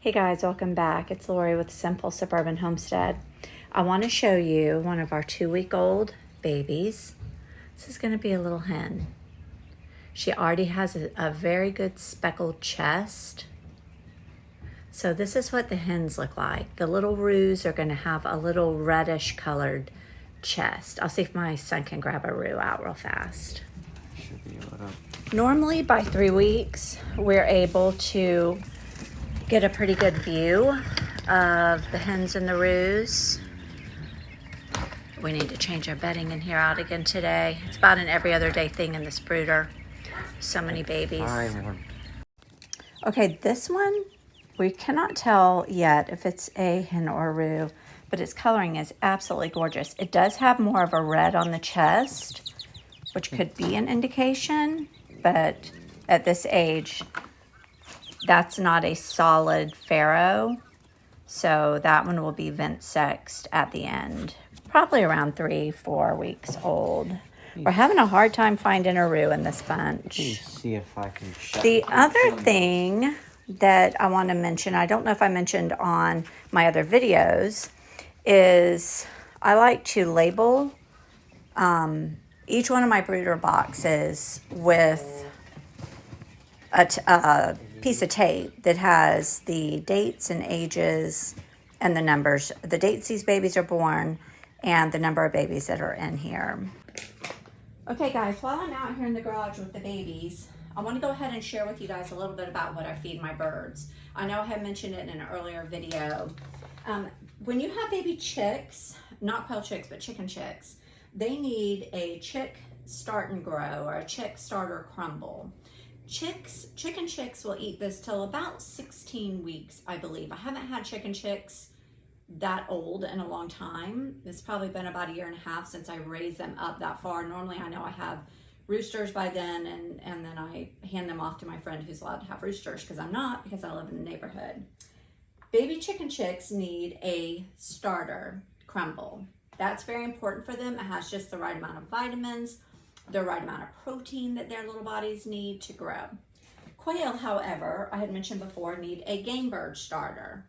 Hey guys, welcome back. It's Lori with Simple Suburban Homestead. I want to show you one of our 2-week-old babies. This is going to be a little hen. She already has a very good speckled chest. So this is what the hens look like. The little roos are going to have a little reddish colored chest. I'll see if my son can grab a roo out real fast. Should be able to. Normally by 3 weeks, we're able to get a pretty good view of the hens and the roos. We need to change our bedding in here out again today. It's about an every other day thing in this brooder. So many babies. Okay, this one, we cannot tell yet if it's a hen or a roo, but its coloring is absolutely gorgeous. It does have more of a red on the chest, which could be an indication, but at this age, that's not a solid farrow, so that one will be vent sexed at the end, probably around 3-4 weeks old. We're having a hard time finding a roo in this bunch. Let me see if I can shut The other thing that I want to mention, I don't know if I mentioned on my other videos, is I like to label each one of my brooder boxes with a piece of tape that has the dates and ages and the numbers, the dates these babies are born, and the number of babies that are in here. Okay guys, while I'm out here in the garage with the babies, I want to go ahead and share with you guys a little bit about what I feed my birds. I know I had mentioned it in an earlier video. When you have baby chicks, not quail chicks, but chicken chicks, they need a chick start and grow or a chick starter crumble. Chicken chicks will eat this till about 16 weeks, I believe. I haven't had chicken chicks that old in a long time. It's probably been about 1.5 years since I raised them up that far. Normally I know I have roosters by then, and then I hand them off to my friend who's allowed to have roosters, because I'm not, because I live in the neighborhood. Baby chicken chicks need a starter crumble. That's very important for them. It has just the right amount of vitamins, the right amount of protein that their little bodies need to grow. Quail, however, I had mentioned before, need a game bird starter.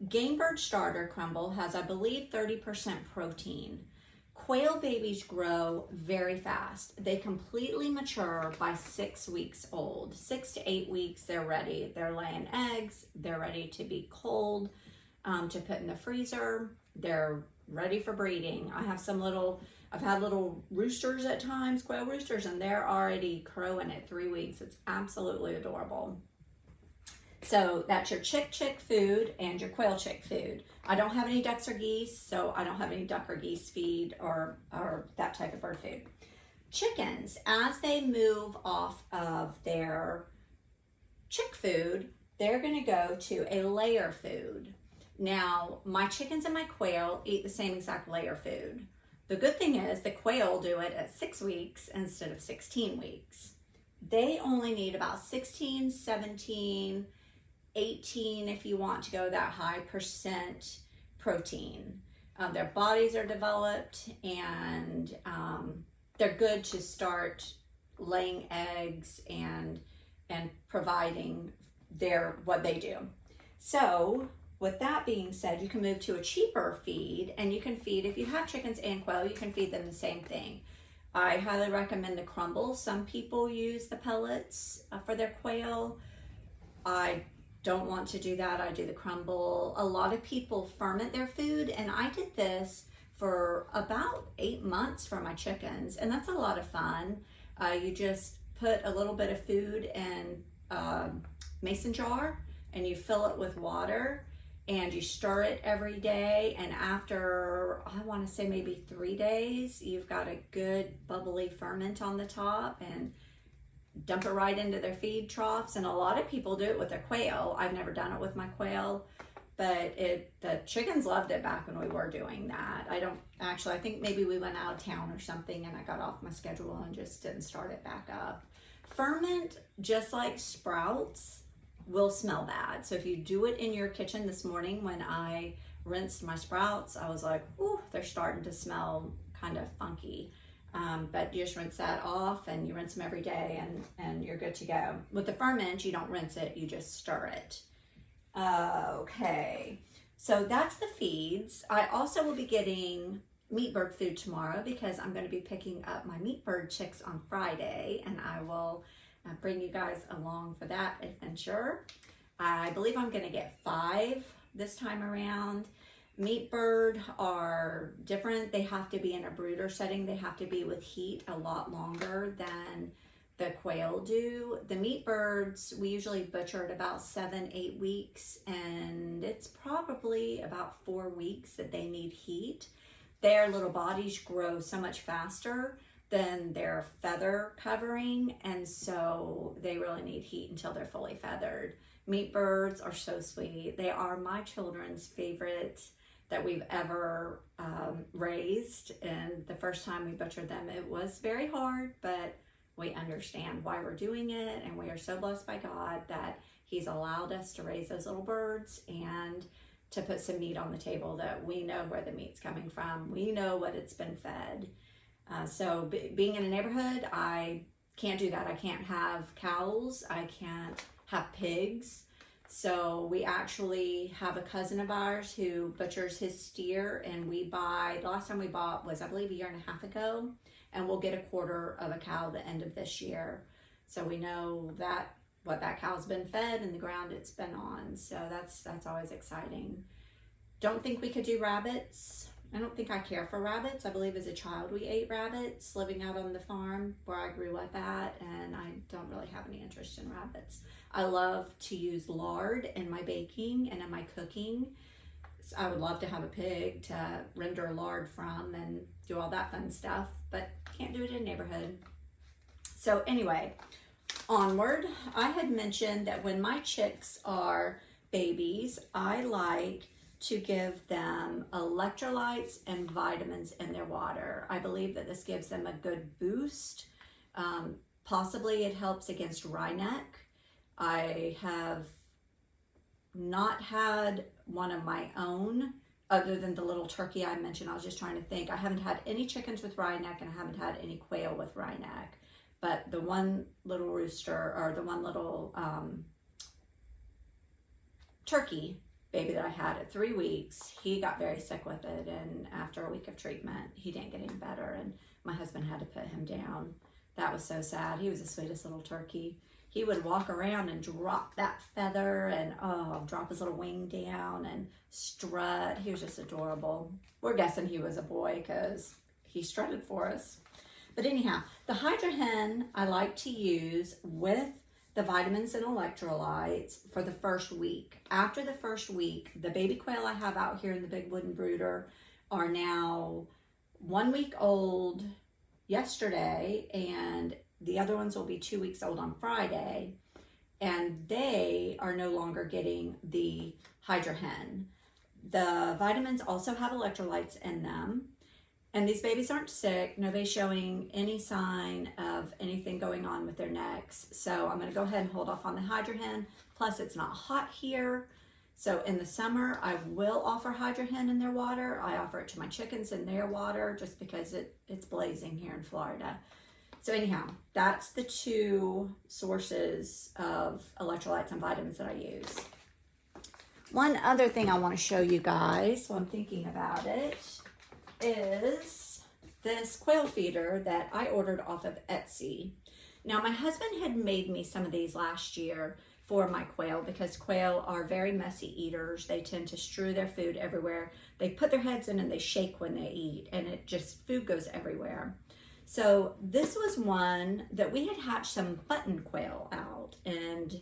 Game bird starter crumble has, I believe, 30% protein. Quail babies grow very fast. They completely mature by 6 weeks old. 6 to 8 weeks, they're ready. They're laying eggs. They're ready to be cold, to put in the freezer. They're ready for breeding. I've had little roosters at times, quail roosters, and they're already crowing at 3 weeks. It's absolutely adorable. So that's your chick food and your quail chick food. I don't have any ducks or geese, so I don't have any duck or geese feed or that type of bird food. Chickens, as they move off of their chick food, they're going to go to a layer food. Now, my chickens and my quail eat the same exact layer food. The good thing is the quail do it at 6 weeks instead of 16 weeks. They only need about 16, 17, 18, if you want to go that high, percent protein. Their bodies are developed, and they're good to start laying eggs and providing what they do. So with that being said, you can move to a cheaper feed, and you can feed, if you have chickens and quail, you can feed them the same thing. I highly recommend the crumble. Some people use the pellets for their quail. I don't want to do that. I do the crumble. A lot of people ferment their food, and I did this for about 8 months for my chickens, and that's a lot of fun. You just put a little bit of food in a mason jar, and you fill it with water, and you stir it every day, and after, I want to say maybe 3 days, you've got a good bubbly ferment on the top, and dump it right into their feed troughs. And a lot of people do it with their quail. I've never done it with my quail, but the chickens loved it back when we were doing that. I think maybe we went out of town or something, and I got off my schedule and just didn't start it back up. Ferment, just like sprouts, will smell bad. So if you do it in your kitchen, this morning when I rinsed my sprouts, I was like, ooh, they're starting to smell kind of funky. But you just rinse that off, and you rinse them every day, and you're good to go. With the ferment, you don't rinse it, you just stir it. Okay, so that's the feeds. I also will be getting meat bird food tomorrow because I'm going to be picking up my meat bird chicks on Friday, and I will bring you guys along for that adventure. I believe I'm going to get 5 this time around. Meat bird are different. They have to be in a brooder setting. They have to be with heat a lot longer than the quail do. The meat birds, we usually butcher at about 7-8 weeks, and it's probably about 4 weeks that they need heat. Their little bodies grow so much faster than their feather covering, and so they really need heat until they're fully feathered. Meat birds are so sweet. They are my children's favorite that we've ever raised, and the first time we butchered them, it was very hard, but we understand why we're doing it, and we are so blessed by God that He's allowed us to raise those little birds and to put some meat on the table that we know where the meat's coming from. We know what it's been fed. So being in a neighborhood, I can't do that. I can't have cows. I can't have pigs. So we actually have a cousin of ours who butchers his steer, and we buy, the last time we bought was, I believe, 1.5 years ago, and we'll get 1/4 of a cow at the end of this year. So we know that what that cow's been fed and the ground it's been on. So that's always exciting. Don't think we could do rabbits. I don't think I care for rabbits. I believe as a child we ate rabbits living out on the farm where I grew up at, and I don't really have any interest in rabbits. I love to use lard in my baking and in my cooking. So I would love to have a pig to render lard from and do all that fun stuff, but can't do it in a neighborhood. So anyway, onward. I had mentioned that when my chicks are babies, I like to give them electrolytes and vitamins in their water. I believe that this gives them a good boost. Possibly it helps against wry neck. I have not had one of my own other than the little turkey I mentioned. I was just trying to think. I haven't had any chickens with wry neck, and I haven't had any quail with wry neck. But the one little rooster, or the one little turkey baby that I had at 3 weeks, he got very sick with it, and after a week of treatment, he didn't get any better, and my husband had to put him down. That was so sad. He was the sweetest little turkey. He would walk around and drop that feather and drop his little wing down and strut. He was just adorable. We're guessing he was a boy because he strutted for us. But anyhow, the Hydra Hen I like to use with the vitamins and electrolytes for the first week. After the first week, the baby quail I have out here in the big wooden brooder are now 1 week old yesterday, and the other ones will be 2 weeks old on Friday, and they are no longer getting the Hydra Hen. The vitamins also have electrolytes in them, and these babies aren't sick. Nobody's showing any sign of anything going on with their necks. So I'm going to go ahead and hold off on the Hydra Hen. Plus, it's not hot here. So in the summer, I will offer Hydra Hen in their water. I offer it to my chickens in their water just because it's blazing here in Florida. So anyhow, that's the 2 sources of electrolytes and vitamins that I use. One other thing I want to show you guys while I'm thinking about it is this quail feeder that I ordered off of Etsy. Now, my husband had made me some of these last year for my quail because quail are very messy eaters. They tend to strew their food everywhere. They put their heads in and they shake when they eat, and food goes everywhere. So this was one that we had hatched some button quail out, and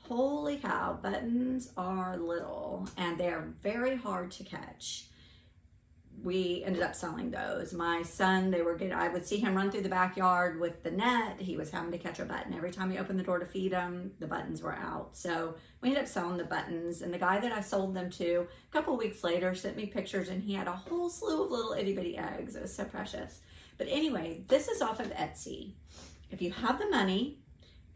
holy cow, buttons are little and they're very hard to catch. We ended up selling those. My son, I would see him run through the backyard with the net. He was having to catch a button. Every time he opened the door to feed him, the buttons were out. So we ended up selling the buttons, and the guy that I sold them to a couple of weeks later sent me pictures, and he had a whole slew of little itty bitty eggs. It was so precious. But anyway, this is off of Etsy. If you have the money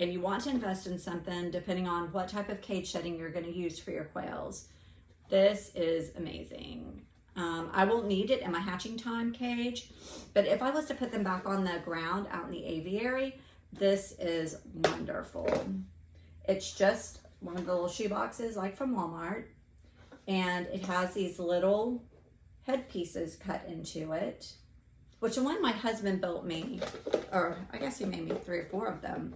and you want to invest in something, depending on what type of cage setting you're going to use for your quails, this is amazing. I won't need it in my hatching time cage, but if I was to put them back on the ground out in the aviary, this is wonderful. It's just one of the little shoe boxes like from Walmart, and it has these little head pieces cut into it, which the one my husband built me, or I guess he made me 3 or 4 of them.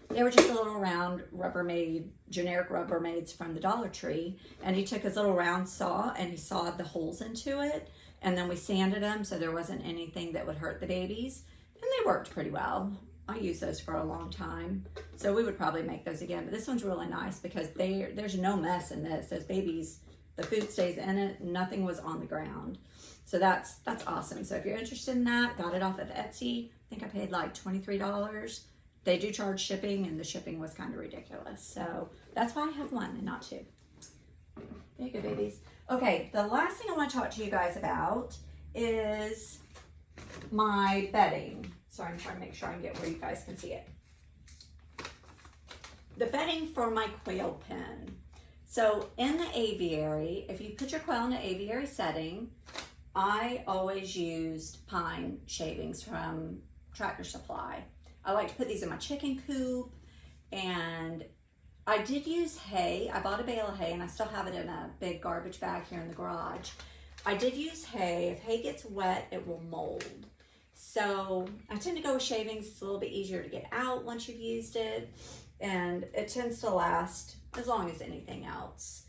They were just a little round Rubbermaid, generic Rubbermaids from the Dollar Tree, and he took his little round saw and he sawed the holes into it, and then we sanded them so there wasn't anything that would hurt the babies, and they worked pretty well. I used those for a long time, so we would probably make those again, but this one's really nice because there's no mess in this. Those babies, the food stays in it, nothing was on the ground. So that's awesome. So if you're interested in that, got it off of Etsy. I think I paid like $23. They do charge shipping, and the shipping was kind of ridiculous. So that's why I have 1 and not 2. There you go, babies. Okay, the last thing I want to talk to you guys about is my bedding. So I'm trying to make sure I can get where you guys can see it. The bedding for my quail pen. So in the aviary, if you put your quail in an aviary setting, I always used pine shavings from Tractor Supply. I like to put these in my chicken coop, and I did use hay. I bought a bale of hay, and I still have it in a big garbage bag here in the garage. I did use hay. If hay gets wet, it will mold. So I tend to go with shavings. It's a little bit easier to get out once you've used it, and it tends to last as long as anything else.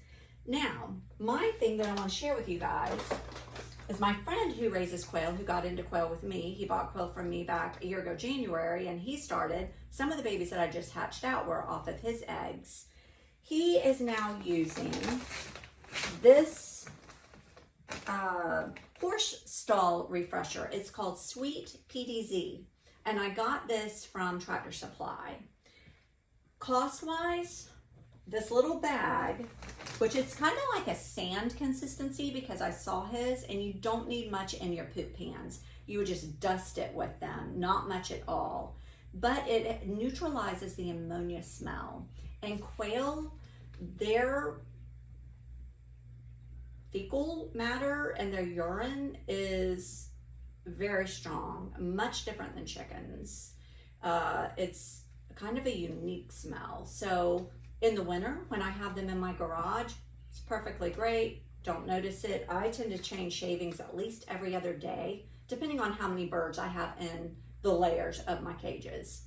Now, my thing that I want to share with you guys is my friend who raises quail, who got into quail with me. He bought quail from me back a year ago, January, and he started. Some of the babies that I just hatched out were off of his eggs. He is now using this horse stall refresher. It's called Sweet PDZ, and I got this from Tractor Supply. Cost-wise, this little bag, which is kind of like a sand consistency because I saw his, and you don't need much in your poop pans. You would just dust it with them, not much at all. But it neutralizes the ammonia smell. And quail, their fecal matter and their urine is very strong, much different than chickens. It's kind of a unique smell. So in the winter, when I have them in my garage, it's perfectly great. Don't notice it. I tend to change shavings at least every other day, depending on how many birds I have in the layers of my cages.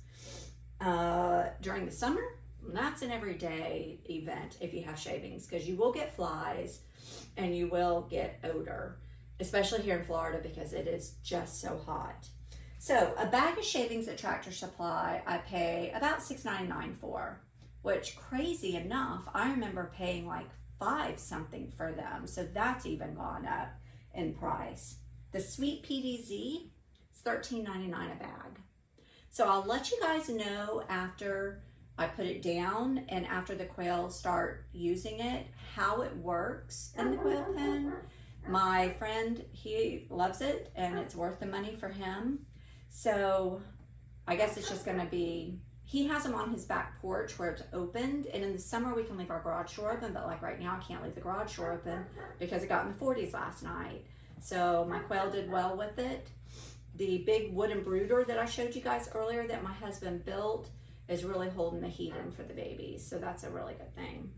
During the summer, that's an everyday event if you have shavings, because you will get flies and you will get odor, especially here in Florida because it is just so hot. So a bag of shavings at Tractor Supply, I pay about $6.99 for, which, crazy enough, I remember paying like $5 something for them. So that's even gone up in price. The Sweet PDZ is $13.99 a bag. So I'll let you guys know after I put it down and after the quail start using it, how it works in the quail pen. My friend, he loves it and it's worth the money for him. So I guess it's just gonna be, he has them on his back porch where it's opened, and in the summer we can leave our garage door open, but like right now I can't leave the garage door open because it got in the 40s last night. So my quail did well with it. The big wooden brooder that I showed you guys earlier that my husband built is really holding the heat in for the babies. So that's a really good thing.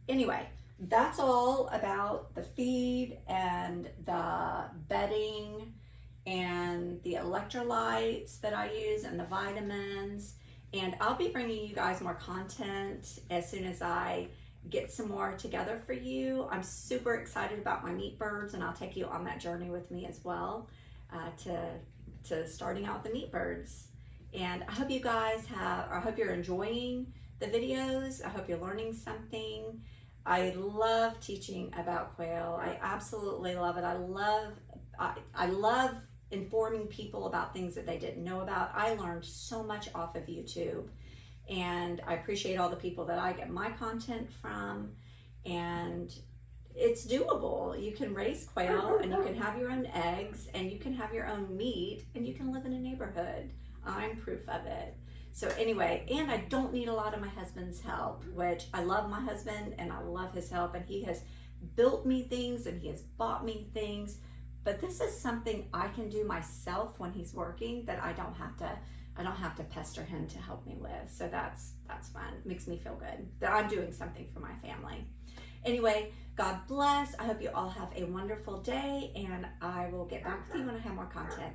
Anyway, that's all about the feed and the bedding and the electrolytes that I use and the vitamins. And I'll be bringing you guys more content as soon as I get some more together for you. I'm super excited about my meat birds, and I'll take you on that journey with me as well to starting out with the meat birds. And I hope you guys I hope you're enjoying the videos. I hope you're learning something. I love teaching about quail. I absolutely love it. I love informing people about things that they didn't know about. I learned so much off of YouTube, and I appreciate all the people that I get my content from, and it's doable. You can raise quail and you can have your own eggs and you can have your own meat and you can live in a neighborhood. I'm proof of it. So anyway, and I don't need a lot of my husband's help, which I love my husband and I love his help, and he has built me things and he has bought me things. But this is something I can do myself when he's working, that I don't have to I don't have to pester him to help me with. So that's fun. Makes me feel good that I'm doing something for my family. Anyway, God bless. I hope you all have a wonderful day, and I will get back with you when I have more content.